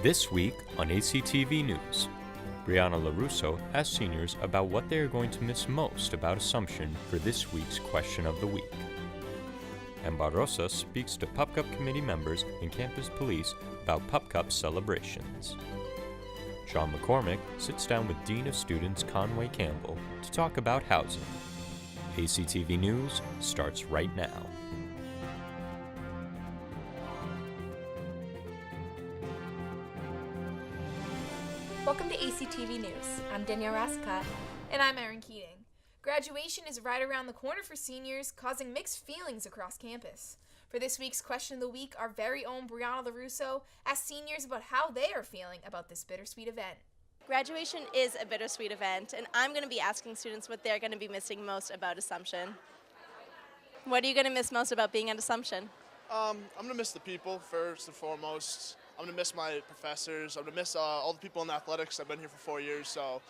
This week on ACTV News, Brianna LaRusso asks seniors about what they are going to miss most about Assumption for this week's Question of the Week. And Barrosa speaks to Pup Cup committee members and campus police about Pup Cup celebrations. Sean McCormick sits down with Dean of Students Conway Campbell to talk about housing. ACTV News starts right now. Welcome to ACTV News. I'm Danielle Rascott. And I'm Erin Keating. Graduation is right around the corner for seniors, causing mixed feelings across campus. For this week's Question of the Week, our very own Brianna LaRusso asked seniors about how they are feeling about this bittersweet event. Graduation is a bittersweet event, and I'm going to be asking students what they're going to be missing most about Assumption. What are you going to miss most about being at Assumption? I'm going to miss the people first and foremost. I'm going to miss my professors. I'm going to miss all the people in athletics. I've been here for 4 years, so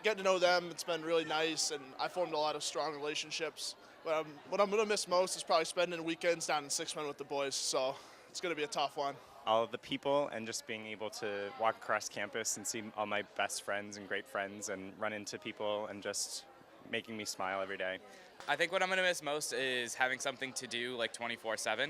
getting to know them, it's been really nice, and I formed a lot of strong relationships. But what I'm going to miss most is probably spending weekends down in Sixman with the boys, so it's going to be a tough one. All of the people and just being able to walk across campus and see all my best friends and great friends and run into people and just making me smile every day. I think what I'm going to miss most is having something to do like 24/7.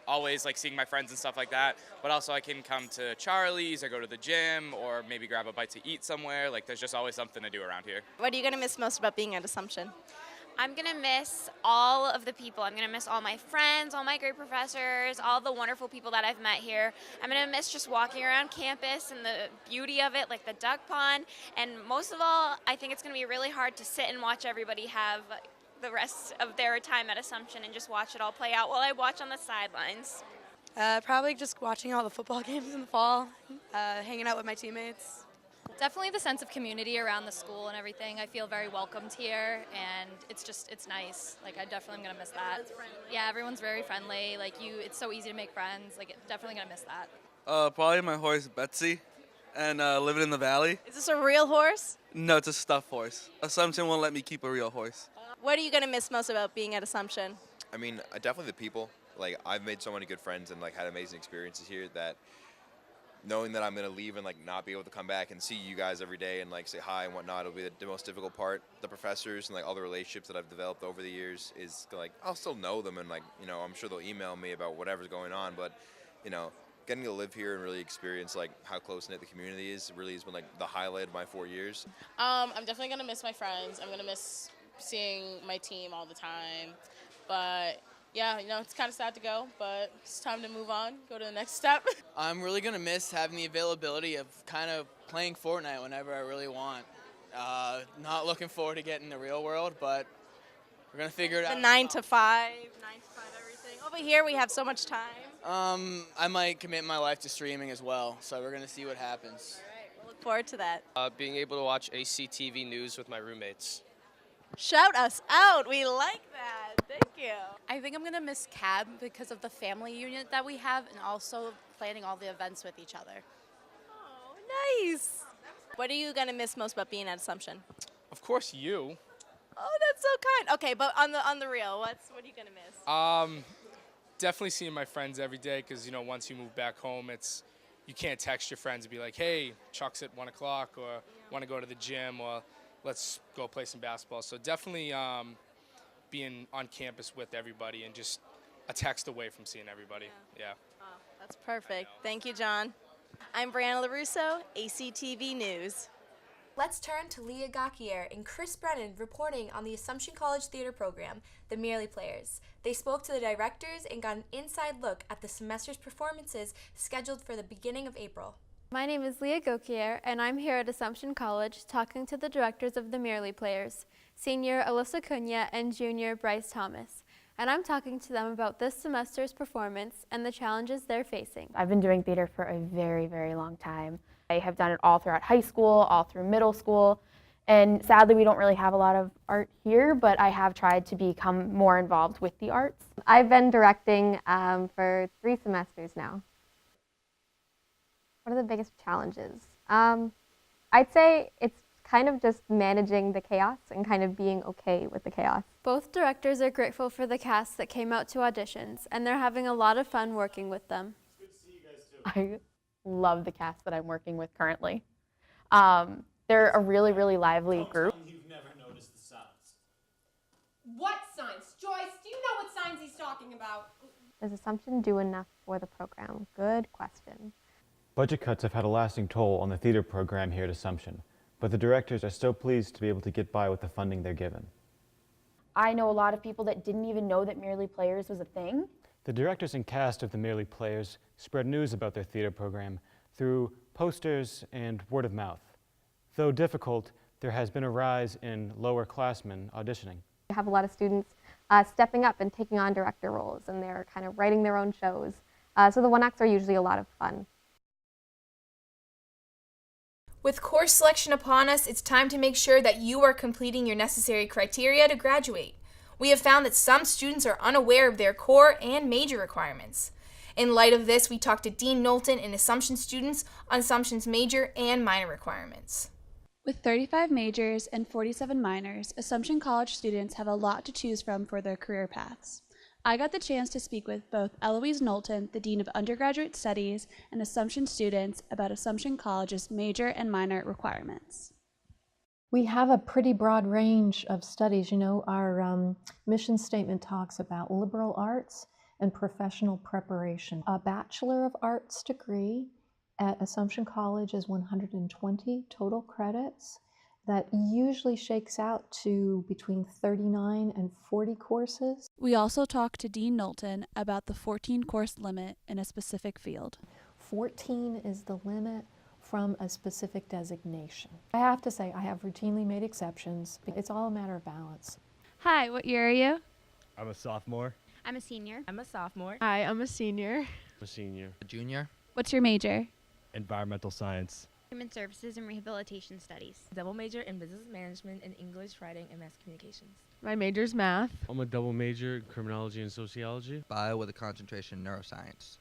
Always like seeing my friends and stuff like that, but also I can come to Charlie's or go to the gym or maybe grab a bite to eat somewhere. Like there's just always something to do around here. What are you going to miss most about being at Assumption? I'm going to miss all of the people. I'm going to miss all my friends, all my great professors, all the wonderful people that I've met here. I'm going to miss just walking around campus and the beauty of it, like the duck pond. And most of all, I think it's going to be really hard to sit and watch everybody have the rest of their time at Assumption and just watch it all play out while I watch on the sidelines. Probably just watching all the football games in the fall, hanging out with my teammates. Definitely the sense of community around the school and everything. I feel very welcomed here, and it's nice. Like, I definitely am going to miss that. Yeah, everyone's very friendly. Like, it's so easy to make friends. Like, definitely going to miss that. Probably my horse, Betsy, and living in the valley. Is this a real horse? No, it's a stuffed horse. Assumption won't let me keep a real horse. What are you going to miss most about being at Assumption? I mean, definitely the people. Like, I've made so many good friends and, like, had amazing experiences here that knowing that I'm going to leave and, like, not be able to come back and see you guys every day and, like, say hi and whatnot, it'll be the most difficult part. The professors and, like, all the relationships that I've developed over the years is, like, I'll still know them and, like, you know, I'm sure they'll email me about whatever's going on. But, you know, getting to live here and really experience, like, how close-knit the community is really has been, like, the highlight of my 4 years. I'm definitely going to miss my friends. I'm going to miss seeing my team all the time. But yeah, you know, it's kind of sad to go, but it's time to move on, go to the next step. I'm really going to miss having the availability of kind of playing Fortnite whenever I really want. Not looking forward to getting the real world, but we're going to figure it out. The 9 to 5 everything. Over here we have so much time. I might commit my life to streaming as well, so we're going to see what happens. All right, we'll look forward to that. Being able to watch ACTV News with my roommates. Shout us out. We like that. Thank you. I think I'm going to miss CAB because of the family unit that we have and also planning all the events with each other. Oh, nice. What are you going to miss most about being at Assumption? Of course, you. Oh, that's so kind. Okay, but on the real, what are you going to miss? Definitely seeing my friends every day because, you know, once you move back home, you can't text your friends and be like, hey, Chuck's at 1 o'clock or want to go to the gym or let's go play some basketball. So definitely being on campus with everybody and just a text away from seeing everybody. Yeah. Oh, that's perfect. Thank you, John. I'm Brianna LaRusso, ACTV News. Let's turn to Leah Gacquier and Chris Brennan reporting on the Assumption College Theater program, the Merely Players. They spoke to the directors and got an inside look at the semester's performances scheduled for the beginning of April. My name is Leah Gacquier, and I'm here at Assumption College talking to the directors of the Merely Players, Senior Alyssa Cunha and Junior Bryce Thomas. And I'm talking to them about this semester's performance and the challenges they're facing. I've been doing theater for a very, very long time. I have done it all throughout high school, all through middle school, and sadly we don't really have a lot of art here, but I have tried to become more involved with the arts. I've been directing for 3 semesters now. What are the biggest challenges? I'd say it's kind of just managing the chaos and kind of being okay with the chaos. Both directors are grateful for the cast that came out to auditions, and they're having a lot of fun working with them. It's good to see you guys too. love the cast that I'm working with currently. They're a really, really lively group. You've never noticed the signs. What signs? Joyce, do you know what signs he's talking about? Is Assumption do enough for the program? Good question. Budget cuts have had a lasting toll on the theater program here at Assumption, but the directors are still pleased to be able to get by with the funding they're given. I know a lot of people that didn't even know that Merely Players was a thing. The directors and cast of the Merely Players spread news about their theater program through posters and word of mouth. Though difficult, there has been a rise in lower-classmen auditioning. We have a lot of students stepping up and taking on director roles, and they're kind of writing their own shows. So the one-acts are usually a lot of fun. With course selection upon us, it's time to make sure that you are completing your necessary criteria to graduate. We have found that some students are unaware of their core and major requirements. In light of this, we talked to Dean Knowlton and Assumption students on Assumption's major and minor requirements. With 35 majors and 47 minors, Assumption College students have a lot to choose from for their career paths. I got the chance to speak with both Eloise Knowlton, the Dean of Undergraduate Studies, and Assumption students about Assumption College's major and minor requirements. We have a pretty broad range of studies. You know, our mission statement talks about liberal arts and professional preparation. A Bachelor of Arts degree at Assumption College is 120 total credits. That usually shakes out to between 39 and 40 courses. We also talked to Dean Knowlton about the 14-course limit in a specific field. 14 is the limit from a specific designation. I have to say, I have routinely made exceptions. It's all a matter of balance. Hi, what year are you? I'm a sophomore. I'm a senior. I'm a sophomore. Hi, I'm a senior. I'm a senior. A junior. What's your major? Environmental science. Human Services and Rehabilitation Studies. Double major in Business Management and English, Writing, and Mass Communications. My major's math. I'm a double major in Criminology and Sociology. Bio with a concentration in neuroscience.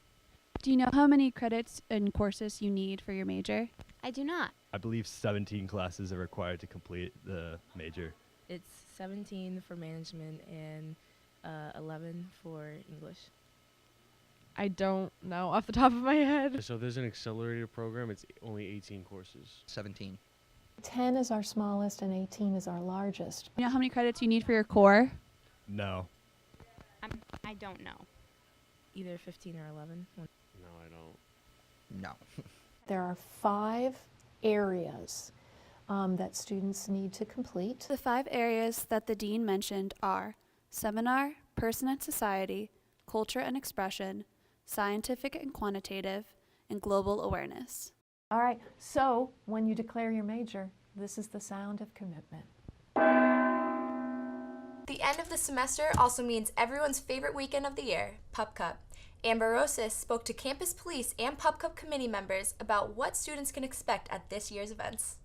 Do you know how many credits and courses you need for your major? I do not. I believe 17 classes are required to complete the major. It's 17 for management and 11 for English. I don't know off the top of my head. So there's an accelerator program. It's only 18 courses. 17. 10 is our smallest and 18 is our largest. You know how many credits you need for your core? No. I don't know. Either 15 or 11. No, I don't. No. There are 5 areas that students need to complete. The 5 areas that the dean mentioned are seminar, person and society, culture and expression, scientific and quantitative, and global awareness. All right, so when you declare your major, this is the sound of commitment. The end of the semester also means everyone's favorite weekend of the year, Pup Cup. Amber Rosas spoke to campus police and Pup Cup committee members about what students can expect at this year's events.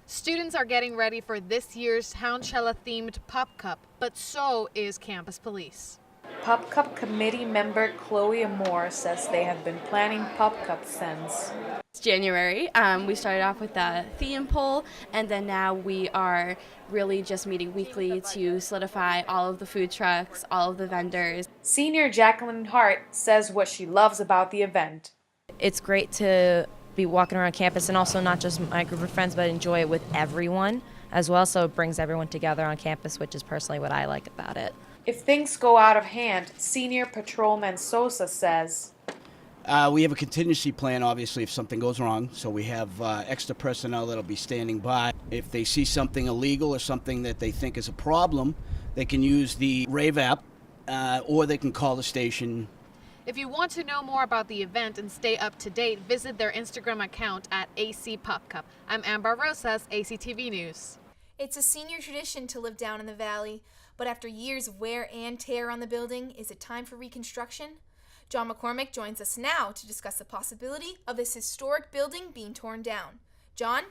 Students are getting ready for this year's Houndshella-themed Pup Cup, but so is campus police. Pup Cup committee member Chloe Moore says they have been planning Pup Cup since January. We started off with a theme poll, and then now we are really just meeting weekly to solidify all of the food trucks, all of the vendors. Senior Jacqueline Hart says what she loves about the event. It's great to be walking around campus and also not just my group of friends, but enjoy it with everyone as well, so it brings everyone together on campus, which is personally what I like about it. If things go out of hand, Senior Patrolman Sosa says, we have a contingency plan, obviously, if something goes wrong. So we have extra personnel that'll be standing by. If they see something illegal or something that they think is a problem, they can use the Rave app or they can call the station. If you want to know more about the event and stay up to date, visit their Instagram account at AC Pup Cup. I'm Amber Rosas, ACTV News. It's a senior tradition to live down in the valley, but after years of wear and tear on the building, is it time for reconstruction? John McCormick joins us now to discuss the possibility of this historic building being torn down. John?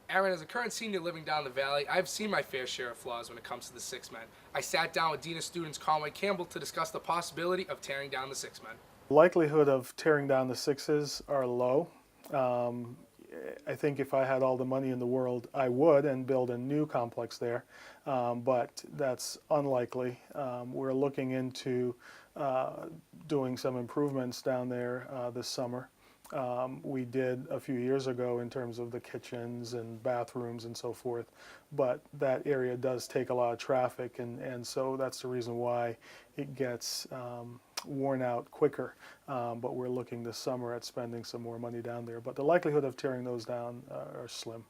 Aaron, as a current senior living down the valley, I've seen my fair share of flaws when it comes to the Six Men. I sat down with Dean of Students Conway Campbell to discuss the possibility of tearing down the Six Men. The likelihood of tearing down the Sixes are low. I think if I had all the money in the world, I would and build a new complex there, but that's unlikely. We're looking into doing some improvements down there this summer, we did a few years ago in terms of the kitchens and bathrooms and so forth, but that area does take a lot of traffic, and so that's the reason why it gets worn out quicker. But we're looking this summer at spending some more money down there, but the likelihood of tearing those down are slim.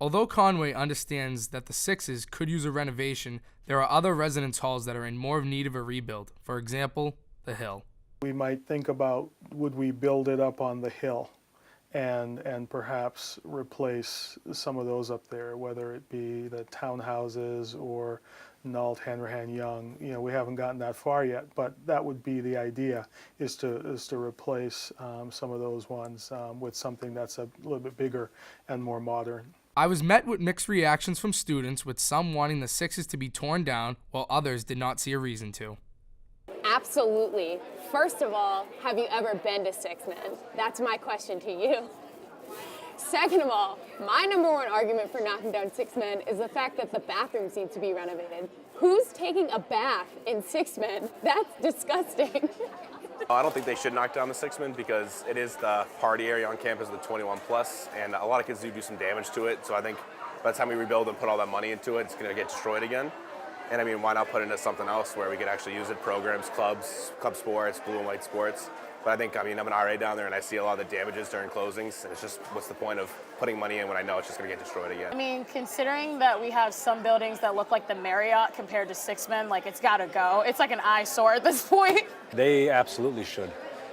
Although Conway understands that the Sixes could use a renovation, there are other residence halls that are in more of need of a rebuild. For example, the Hill. We might think about, would we build it up on the hill and perhaps replace some of those up there, whether it be the townhouses or Nault, Hanrahan, Young. You know, we haven't gotten that far yet, but that would be the idea, is to replace some of those ones with something that's a little bit bigger and more modern. I was met with mixed reactions from students, with some wanting the Sixes to be torn down, while others did not see a reason to. Absolutely. First of all, have you ever been to Six Men? That's my question to you. Second of all, my number one argument for knocking down Six Men is the fact that the bathrooms need to be renovated. Who's taking a bath in Six Men? That's disgusting. I don't think they should knock down the Six Men because it is the party area on campus, the 21 plus, and a lot of kids do some damage to it. So I think by the time we rebuild and put all that money into it, it's going to get destroyed again. And I mean, why not put it into something else where we could actually use it? Programs, clubs, club sports, blue and white sports. But I think, I mean, I'm an RA down there and I see a lot of the damages during closings. And it's just, what's the point of putting money in when I know it's just going to get destroyed again? I mean, considering that we have some buildings that look like the Marriott compared to Six Men, like, it's got to go. It's like an eyesore at this point. They absolutely should.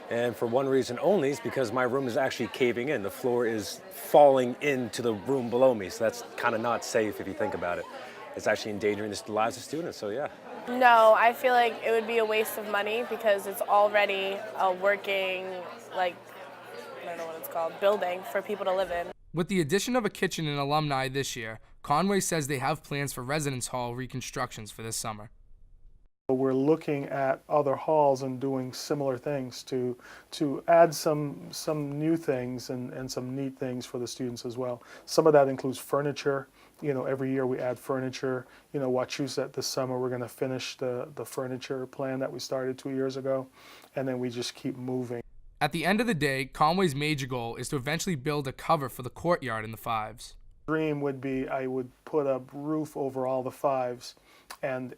And for one reason only, is because my room is actually caving in. The floor is falling into the room below me. So that's kind of not safe if you think about it. It's actually endangering the lives of students, so yeah. No, I feel like it would be a waste of money because it's already a working, like, I don't know what it's called, building for people to live in. With the addition of a kitchen and alumni this year, Conway says they have plans for residence hall reconstructions for this summer. We're looking at other halls and doing similar things to add some new things and some neat things for the students as well. Some of that includes furniture. You know, every year we add furniture. You know, Wachusett this summer we're going to finish the furniture plan that we started 2 years ago, and then we just keep moving. At the end of the day, Conway's major goal is to eventually build a cover for the courtyard in the Fives. Dream would be I would put a roof over all the Fives and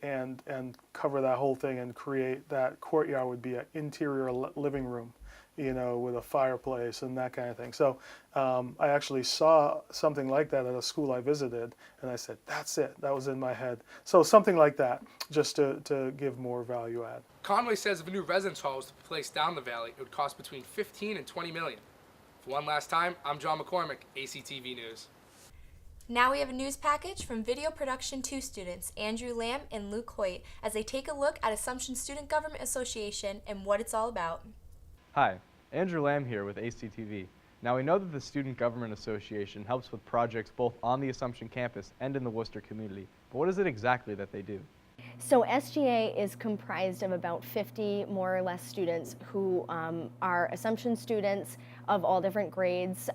cover that whole thing and create that courtyard would be an interior living room, you know, with a fireplace and that kind of thing. So I actually saw something like that at a school I visited, and I said, that's it. That was in my head. So something like that, just to give more value add. Conway says if a new residence hall was to be placed down the valley, it would cost between $15 and $20 million. For one last time, I'm John McCormick, ACTV News. Now we have a news package from Video Production 2 students Andrew Lamb and Luke Hoyt as they take a look at Assumption Student Government Association and what it's all about. Hi, Andrew Lamb here with ACTV. Now we know that the Student Government Association helps with projects both on the Assumption campus and in the Worcester community, but what is it exactly that they do? So SGA is comprised of about 50 more or less students who are Assumption students of all different grades.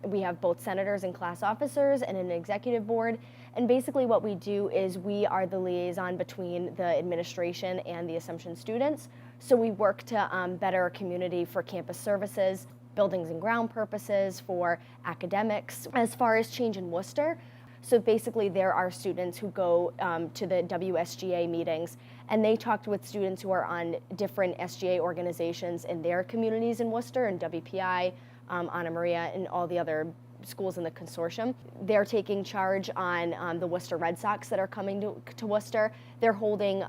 We have both senators and class officers and an executive board. And basically what we do is we are the liaison between the administration and the Assumption students. So we work to better our community for campus services, buildings and ground purposes, for academics. As far as change in Worcester, so basically there are students who go to the WSGA meetings and they talked with students who are on different SGA organizations in their communities in Worcester and WPI, Anna Maria, and all the other schools in the consortium. They're taking charge on the Worcester Red Sox that are coming to Worcester. They're holding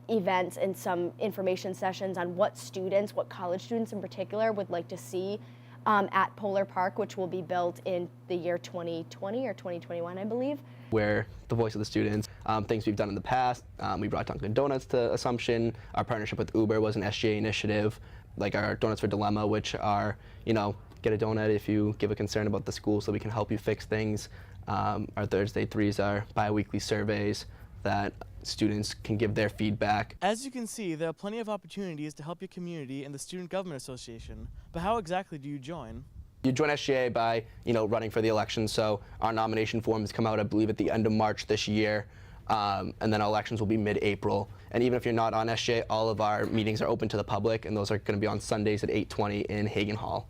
events and some information sessions on what students, what college students in particular, would like to see at Polar Park, which will be built in the year 2020 or 2021, I believe. We're the voice of the students. Things we've done in the past. We brought Dunkin' Donuts to Assumption. Our partnership with Uber was an SGA initiative, like our Donuts for Dilemma, which are, you know, get a donut if you give a concern about the school so we can help you fix things. Our Thursday threes are bi-weekly surveys that students can give their feedback. As you can see, there are plenty of opportunities to help your community in the Student Government Association, but how exactly do you join? You join SGA by, you know, running for the election. So our nomination forms come out, I believe, at the end of March this year, and then our elections will be mid-April. And even if you're not on SGA, all of our meetings are open to the public, and those are going to be on Sundays at 8:20 in Hagen Hall.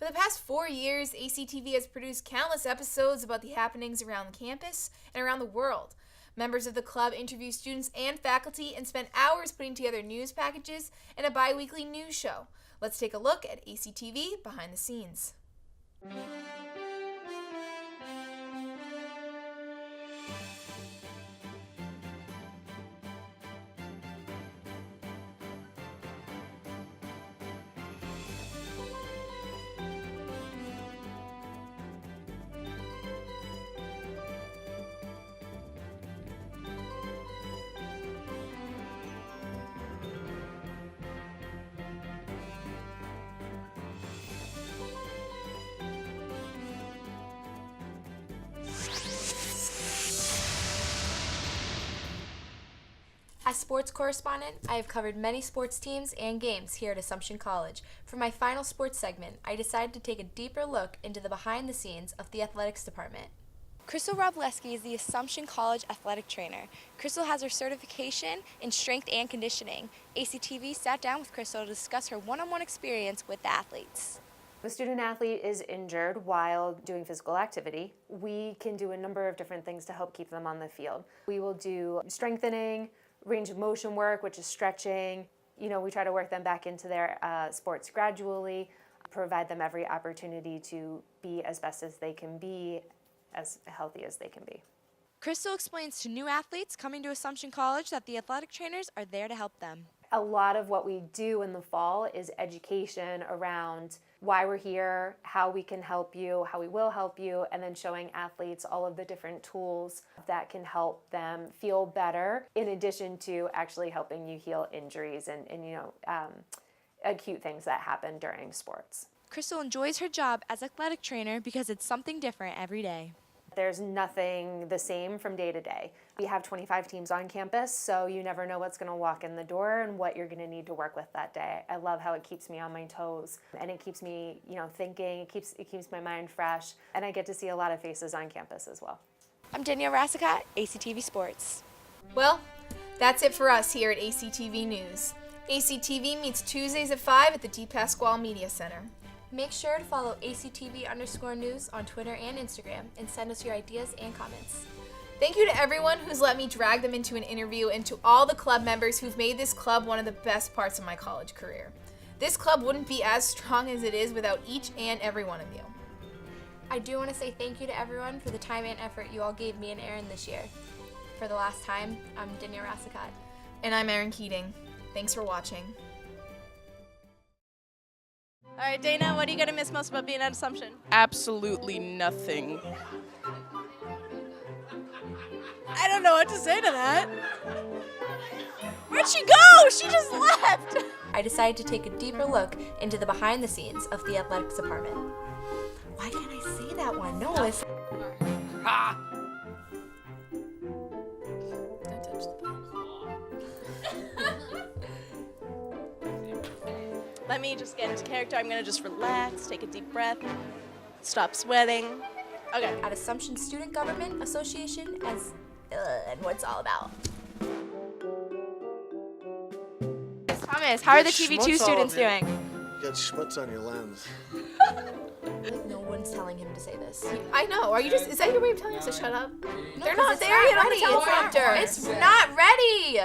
For the past 4 years, ACTV has produced countless episodes about the happenings around the campus and around the world. Members of the club interview students and faculty and spend hours putting together news packages and a bi-weekly news show. Let's take a look at ACTV Behind the Scenes. As sports correspondent, I have covered many sports teams and games here at Assumption College. For my final sports segment, I decided to take a deeper look into the behind the scenes of the athletics department. Crystal Robleski is the Assumption College athletic trainer. Crystal has her certification in strength and conditioning. ACTV sat down with Crystal to discuss her one-on-one experience with the athletes. If a student athlete is injured while doing physical activity, we can do a number of different things to help keep them on the field. We will do strengthening, range of motion work, which is stretching. We try to work them back into their sports gradually, provide them every opportunity to be as best as they can be, as healthy as they can be. Crystal explains to new athletes coming to Assumption College that the athletic trainers are there to help them. A lot of what we do in the fall is education around why we're here, how we can help you, how we will help you, and then showing athletes all of the different tools that can help them feel better, in addition to actually helping you heal injuries and acute things that happen during sports. Crystal enjoys her job as athletic trainer because it's something different every day. There's nothing the same from day to day. We have 25 teams on campus, so you never know what's going to walk in the door and what you're going to need to work with that day. I love how it keeps me on my toes, and it keeps me, thinking. It keeps my mind fresh, and I get to see a lot of faces on campus as well. I'm Danielle Rassicott, ACTV Sports. Well, that's it for us here at ACTV News. ACTV meets Tuesdays at 5 at the D. Pasquale Media Center. Make sure to follow ACTV_news on Twitter and Instagram and send us your ideas and comments. Thank you to everyone who's let me drag them into an interview and to all the club members who've made this club one of the best parts of my college career. This club wouldn't be as strong as it is without each and every one of you. I do want to say thank you to everyone for the time and effort you all gave me and Aaron this year. For the last time, I'm Danielle Rassicott. And I'm Erin Keating. Thanks for watching. All right, Dana, what are you going to miss most about being at Assumption? Absolutely nothing. I don't know what to say to that. Where'd she go? She just left. I decided to take a deeper look into the behind the scenes of the athletics department. Why can't I say that one? No, it's... Ha! Don't touch the ball. Let me just get into character. I'm going to just relax, take a deep breath, stop sweating. Okay. At Assumption Student Government Association and what it's all about. Thomas, how are the TV2 students doing? You got schmutz on your lens. No one's telling him to say this. I know. Is that your way of telling us to shut up? No, They're not there yet on the teleprompter. It's not ready.